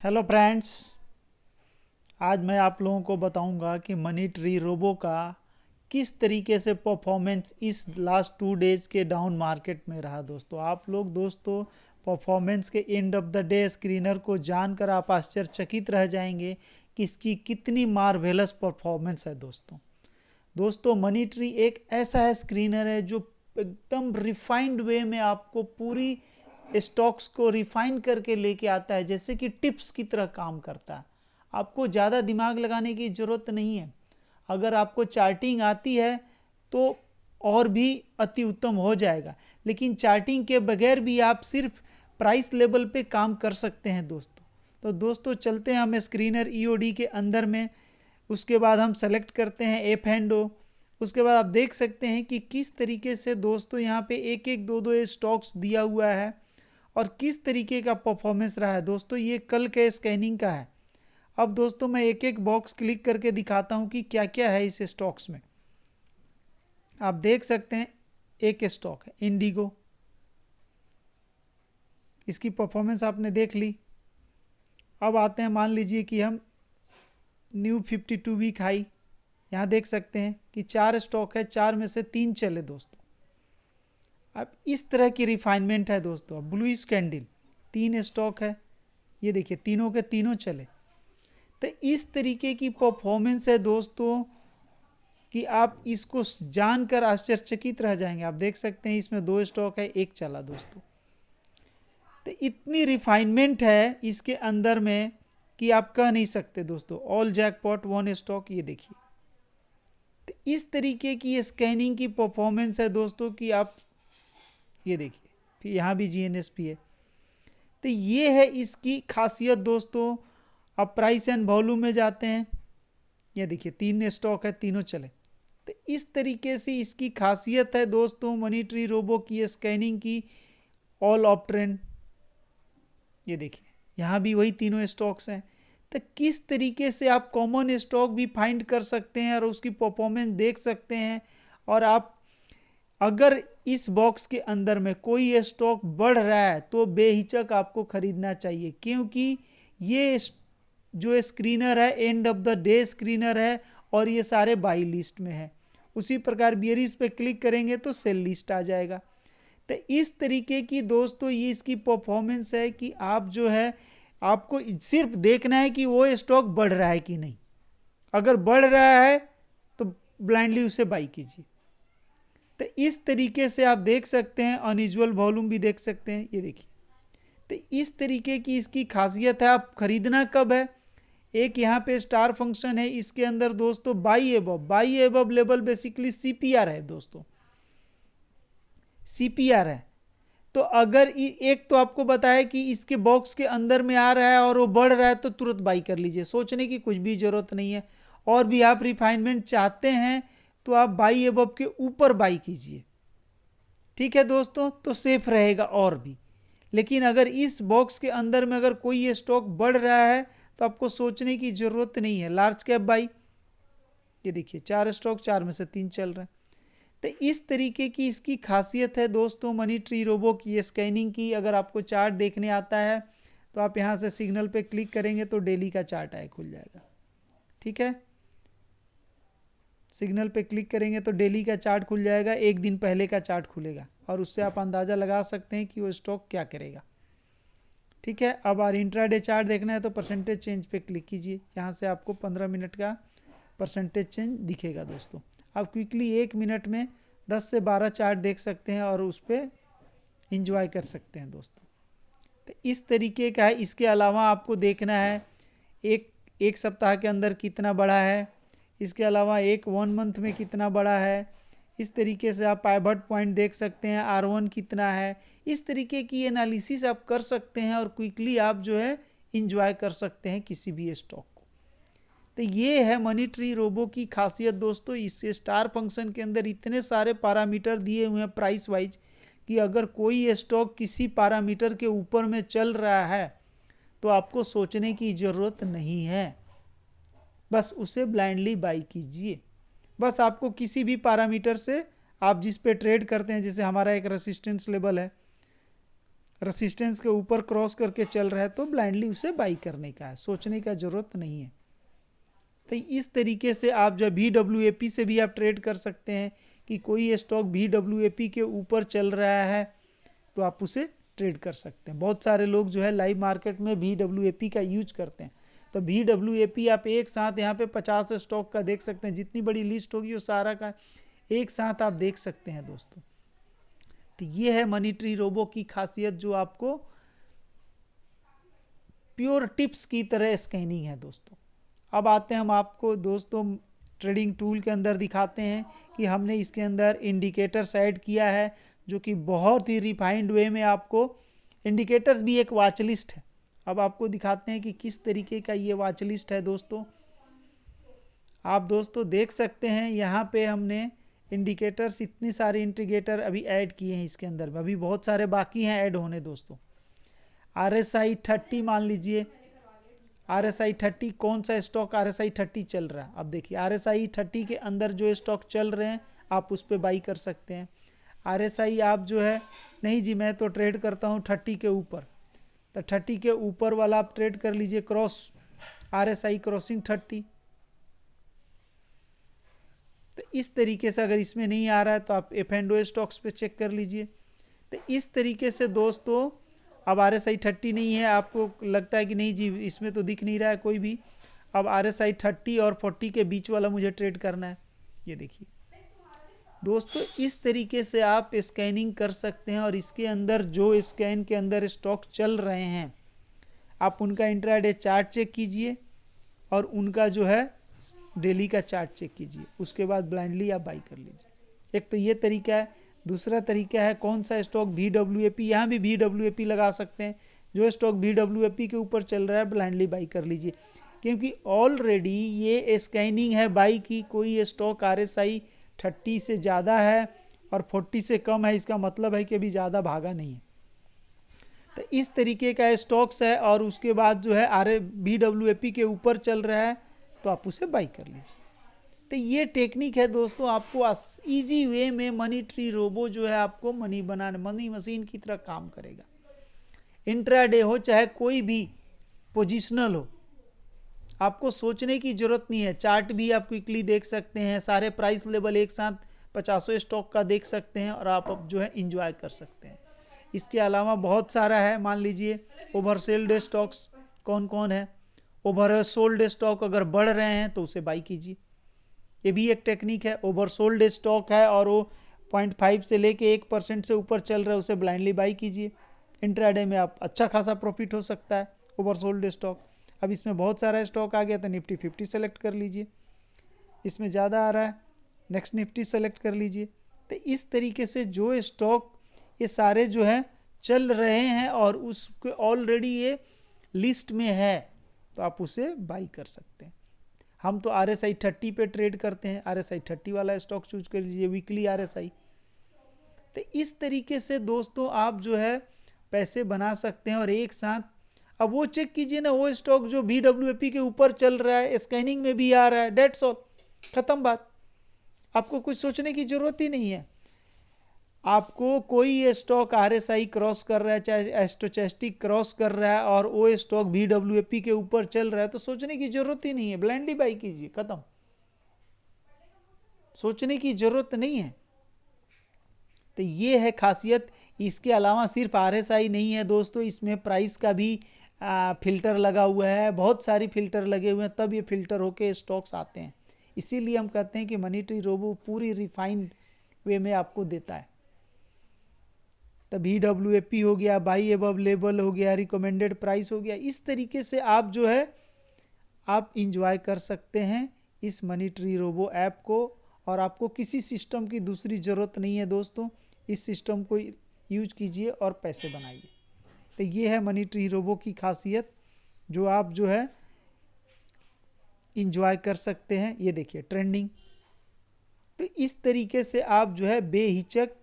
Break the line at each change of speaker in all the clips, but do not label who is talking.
Hello friends. आज मैं आप लोगों को बताऊंगा कि मनी ट्री रोबो का किस तरीके से परफॉर्मेंस इस लास्ट 2 डेज के डाउन मार्केट में रहा। दोस्तों आप लोग परफॉर्मेंस के end of the day screener को जानकर आप आश्चर्यचकित रह जाएंगे कि इसकी कितनी मार्वेलस परफॉर्मेंस है। दोस्तों मनी ट्री एक ऐसा है स्क्रीनर है जो एकदम रिफाइंड वे में आपको पूरी स्टॉक्स को रिफाइन करके लेके आता है, जैसे कि टिप्स की तरह काम करता है। आपको ज़्यादा दिमाग लगाने की ज़रूरत नहीं है। अगर आपको चार्टिंग आती है तो और भी अति उत्तम हो जाएगा, लेकिन चार्टिंग के बगैर भी आप सिर्फ प्राइस लेवल पे काम कर सकते हैं। दोस्तों चलते हैं हम स्क्रीनर ईओडी के अंदर में। उसके बाद हम सेलेक्ट करते हैं एफ एंड ओ। उसके बाद आप देख सकते हैं कि किस तरीके से दोस्तों यहाँ पे एक एक दो दो स्टॉक्स दिया हुआ है और किस तरीके का परफॉर्मेंस रहा है। दोस्तों ये कल के स्कैनिंग का है। अब दोस्तों मैं एक एक बॉक्स क्लिक करके दिखाता हूँ कि क्या क्या है इस स्टॉक्स में। आप देख सकते हैं एक स्टॉक है इंडिगो, इसकी परफॉर्मेंस आपने देख ली। अब आते हैं, मान लीजिए कि हम न्यू 52 वीक हाई, यहाँ देख सकते हैं कि 4 स्टॉक है, 4 में से 3 चले। दोस्तों अब इस तरह की रिफाइनमेंट है। दोस्तों ब्लू कैंडल 3 स्टॉक है, ये देखिए तीनों के तीनों चले। तो इस तरीके की परफॉर्मेंस है दोस्तों कि आप इसको जानकर आश्चर्यचकित रह जाएंगे। आप देख सकते हैं इसमें 2 स्टॉक है, एक चला। दोस्तों तो इतनी रिफाइनमेंट है इसके अंदर में कि आप कह नहीं सकते। दोस्तों ऑल जैकपॉट 1 स्टॉक, ये देखिए। तो इस तरीके की स्कैनिंग की परफॉर्मेंस है दोस्तों कि आप ये देखिए, फिर यहाँ भी जीएनएसपी है। तो ये है इसकी खासियत। दोस्तों अब प्राइस एंड वॉल्यूम में जाते हैं, ये देखिए 3 स्टॉक है, तीनों चले। तो इस तरीके से इसकी खासियत है दोस्तों मनी ट्री रोबो की स्कैनिंग की। ऑल ऑफ ट्रेंड, ये देखिए यहाँ भी वही तीनों स्टॉक्स हैं। तो किस तरीके से आप कॉमन स्टॉक भी फाइंड कर सकते हैं और उसकी परफॉर्मेंस देख सकते हैं। और आप अगर इस बॉक्स के अंदर में कोई स्टॉक बढ़ रहा है तो बेहिचक आपको खरीदना चाहिए, क्योंकि ये जो स्क्रीनर है end of the day screener है और ये सारे बाई लिस्ट में है। उसी प्रकार बियरीज पे क्लिक करेंगे तो सेल लिस्ट आ जाएगा। तो इस तरीके की दोस्तों ये इसकी परफॉर्मेंस है कि आप जो है आपको सिर्फ देखना है कि वो स्टॉक बढ़ रहा है कि नहीं। अगर बढ़ रहा है तो ब्लाइंडली उसे बाई कीजिए। तो इस तरीके से आप देख सकते हैं, अनयूजुअल वॉल्यूम भी देख सकते हैं, ये देखिए। तो इस तरीके की इसकी खासियत है। आप खरीदना कब है, एक यहाँ पे स्टार फंक्शन है, इसके अंदर दोस्तों by above level basically CPR है। दोस्तों सीपीआर है, तो अगर एक तो आपको बताया कि इसके बॉक्स के अंदर में आ रहा है और वो बढ़ रहा है तो तुरंत बाई कर लीजिए, सोचने की कुछ भी जरूरत नहीं है। और भी आप रिफाइनमेंट चाहते हैं तो आप बाई एबव के ऊपर बाई कीजिए, ठीक है दोस्तों, तो सेफ रहेगा और भी। लेकिन अगर इस बॉक्स के अंदर में अगर कोई स्टॉक बढ़ रहा है तो आपको सोचने की जरूरत नहीं है। लार्ज कैप बाई, ये देखिए 4 स्टॉक, 4 में से 3 चल रहे हैं। तो इस तरीके की इसकी खासियत है दोस्तों मनी ट्री रोबो की स्कैनिंग की। अगर आपको चार्ट देखने आता है तो आप यहाँ से सिग्नल पे क्लिक करेंगे तो डेली का चार्ट आए खुल जाएगा, ठीक है। सिग्नल पे क्लिक करेंगे तो डेली का चार्ट खुल जाएगा, एक दिन पहले का चार्ट खुलेगा और उससे आप अंदाज़ा लगा सकते हैं कि वो स्टॉक क्या करेगा, ठीक है। अब और इंट्राडे चार्ट देखना है तो परसेंटेज चेंज पे क्लिक कीजिए, यहाँ से आपको 15 मिनट का परसेंटेज चेंज दिखेगा। दोस्तों आप क्विकली 1 मिनट में 10 से 12 चार्ट देख सकते हैं और उस पर इंजॉय कर सकते हैं। दोस्तों तो इस तरीके का है। इसके अलावा आपको देखना है एक सप्ताह के अंदर कितना बड़ा है, इसके अलावा एक 1 मंथ में कितना बड़ा है। इस तरीके से आप पाइवट पॉइंट देख सकते हैं, R1 कितना है। इस तरीके की एनालिसिस आप कर सकते हैं और क्विकली आप जो है इंजॉय कर सकते हैं किसी भी स्टॉक को। तो ये है मनी ट्री रोबो की खासियत। दोस्तों इस स्टार फंक्शन के अंदर इतने सारे पैरामीटर दिए हुए हैं प्राइस वाइज कि अगर कोई स्टॉक किसी पैरामीटर के ऊपर में चल रहा है तो आपको सोचने की ज़रूरत नहीं है, बस उसे ब्लाइंडली बाई कीजिए। बस आपको किसी भी पैरामीटर से आप जिस पे ट्रेड करते हैं, जैसे हमारा एक रेसिस्टेंस लेवल है, रेसिस्टेंस के ऊपर क्रॉस करके चल रहा है तो ब्लाइंडली उसे बाई करने का है, सोचने का ज़रूरत नहीं है। तो इस तरीके से आप जो VWAP से भी आप ट्रेड कर सकते हैं कि कोई स्टॉक VWAP के ऊपर चल रहा है तो आप उसे ट्रेड कर सकते हैं। बहुत सारे लोग जो है लाइव मार्केट में VWAP का यूज करते हैं। तो VWAP आप एक साथ यहाँ पे 50 स्टॉक का देख सकते हैं, जितनी बड़ी लिस्ट होगी वो सारा का एक साथ आप देख सकते हैं दोस्तों। तो ये है मनी ट्री रोबो की खासियत, जो आपको प्योर टिप्स की तरह स्कैनिंग है दोस्तों। अब आते हैं हम आपको दोस्तों ट्रेडिंग टूल के अंदर दिखाते हैं कि हमने इसके अंदर इंडिकेटर्स ऐड किया है, जो कि बहुत ही रिफाइंड वे में आपको इंडिकेटर्स भी एक वॉच लिस्ट है। अब आपको दिखाते हैं कि किस तरीके का ये वॉच लिस्ट है दोस्तों। आप दोस्तों देख सकते हैं यहाँ पे हमने इंडिकेटर्स, इतनी सारे इंडिकेटर अभी ऐड किए हैं इसके अंदर में, अभी बहुत सारे बाकी हैं ऐड होने दोस्तों। RSI 30 मान लीजिए, RSI 30 कौन सा स्टॉक RSI 30 चल रहा है। अब देखिए RSI 30 के अंदर जो स्टॉक चल रहे हैं आप उस पर बाई कर सकते हैं। RSI आप जो है, नहीं जी मैं तो ट्रेड करता हूँ 30 के ऊपर, तो 30 के ऊपर वाला आप ट्रेड कर लीजिए, क्रॉस RSI क्रॉसिंग 30। तो इस तरीके से अगर इसमें नहीं आ रहा है तो आप F&O स्टॉक्स पे चेक कर लीजिए। तो इस तरीके से दोस्तों, अब RSI 30 नहीं है, आपको लगता है कि नहीं जी इसमें तो दिख नहीं रहा है कोई भी, अब RSI 30 और 40 के बीच वाला मुझे ट्रेड करना है। ये देखिए दोस्तों, इस तरीके से आप स्कैनिंग कर सकते हैं और इसके अंदर जो स्कैन के अंदर स्टॉक चल रहे हैं आप उनका इंट्राडे चार्ट चेक कीजिए और उनका जो है डेली का चार्ट चेक कीजिए, उसके बाद ब्लाइंडली आप बाई कर लीजिए। एक तो ये तरीका है। दूसरा तरीका है कौन सा स्टॉक VWAP, यहाँ भी VWAP लगा सकते हैं। जो स्टॉक VWAP के ऊपर चल रहा है ब्लाइंडली बाई कर लीजिए, क्योंकि ऑलरेडी ये स्कैनिंग है बाई की। कोई स्टॉक RSI 30 से ज़्यादा है और 40 से कम है, इसका मतलब है कि अभी ज़्यादा भागा नहीं है। तो इस तरीके का स्टॉक्स है और उसके बाद जो है VWAP के ऊपर चल रहा है तो आप उसे बाई कर लीजिए। तो ये टेक्निक है दोस्तों, आपको इजी वे में मनी ट्री रोबो जो है आपको मनी बनाने, मनी मशीन की तरह काम करेगा। इंट्राडे हो चाहे कोई भी पोजिशनल हो, आपको सोचने की जरूरत नहीं है। चार्ट भी आप क्विकली देख सकते हैं, सारे प्राइस लेवल एक साथ 50 स्टॉक का देख सकते हैं और आप अब जो है इंजॉय कर सकते हैं। इसके अलावा बहुत सारा है, मान लीजिए ओवरसेल्ड स्टॉक्स कौन कौन है। ओवरसोल्ड स्टॉक अगर बढ़ रहे हैं तो उसे बाई कीजिए, ये भी एक टेक्निक है। ओवरसोल्ड स्टॉक है और वो 0.5 से लेके 1% से ऊपर चल रहा है, उसे ब्लाइंडली बाई कीजिए। इंट्राडे में आप अच्छा खासा प्रॉफिट हो सकता है ओवरसोल्ड स्टॉक। अब इसमें बहुत सारा स्टॉक आ गया तो निफ्टी 50 सेलेक्ट कर लीजिए, इसमें ज़्यादा आ रहा है नेक्स्ट निफ्टी सेलेक्ट कर लीजिए। तो इस तरीके से जो स्टॉक ये सारे जो है चल रहे हैं और उसके ऑलरेडी ये लिस्ट में है तो आप उसे बाई कर सकते हैं। हम तो RSI 30 पे ट्रेड करते हैं, RSI 30 वाला स्टॉक चूज कर लीजिए, वीकली RSI। तो इस तरीके से दोस्तों आप जो है पैसे बना सकते हैं और एक साथ। अब वो चेक कीजिए ना, वो स्टॉक जो VWAP के ऊपर चल रहा है, स्कैनिंग में भी आ रहा है, डेट्स ऑल, खत्म बात। आपको कुछ सोचने की जरूरत ही नहीं है। आपको कोई स्टॉक RSI क्रॉस कर रहा है, चाहे स्टोचैस्टिक क्रॉस कर रहा है और वो स्टॉक VWAP के ऊपर चल रहा है तो सोचने की जरूरत ही नहीं है, ब्लाइंडली बाई कीजिए, खत्म, सोचने की जरूरत नहीं है। तो ये है खासियत। इसके अलावा सिर्फ RSI नहीं है दोस्तों, इसमें प्राइस का भी फिल्टर लगा हुआ है, बहुत सारी फिल्टर लगे हुए हैं, तब ये फिल्टर होके स्टॉक्स आते हैं। इसीलिए हम कहते हैं कि मनी ट्री रोबो पूरी रिफाइंड वे में आपको देता है। तो VWAP हो गया, बाई अबव लेवल हो गया, रिकमेंडेड प्राइस हो गया, इस तरीके से आप जो है आप इंजॉय कर सकते हैं इस मनी ट्री रोबो ऐप को। और आपको किसी सिस्टम की दूसरी ज़रूरत नहीं है दोस्तों, इस सिस्टम को यूज कीजिए और पैसे बनाइए। तो ये है मनी ट्री रोबो की खासियत, जो आप जो है इंजॉय कर सकते हैं। ये देखिए ट्रेंडिंग। तो इस तरीके से आप जो है बेहिचक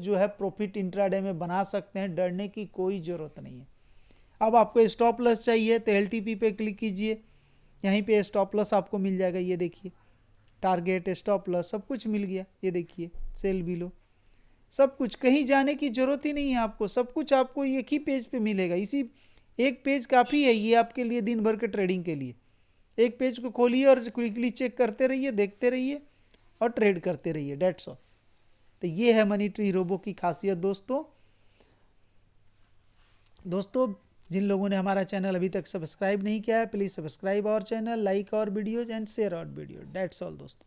जो है प्रॉफिट इंट्राडे में बना सकते हैं, डरने की कोई ज़रूरत नहीं है। अब आपको स्टॉप लॉस चाहिए तो LTP पे क्लिक कीजिए, यहीं पे स्टॉप लॉस आपको मिल जाएगा। ये देखिए टारगेट, स्टॉप लॉस सब कुछ मिल गया। ये देखिए सेल बिलो, सब कुछ, कहीं जाने की जरूरत ही नहीं है आपको, सब कुछ आपको एक ही पेज पे मिलेगा। इसी एक पेज काफ़ी है ये आपके लिए दिन भर के ट्रेडिंग के लिए। एक पेज को खोलिए और क्विकली चेक करते रहिए, देखते रहिए और ट्रेड करते रहिए, डेट्स ऑल। तो ये है मनी ट्री रोबो की खासियत दोस्तों। जिन लोगों ने हमारा चैनल अभी तक सब्सक्राइब नहीं किया है, please subscribe our channel, like और videos and share our video, that's all दोस्तों।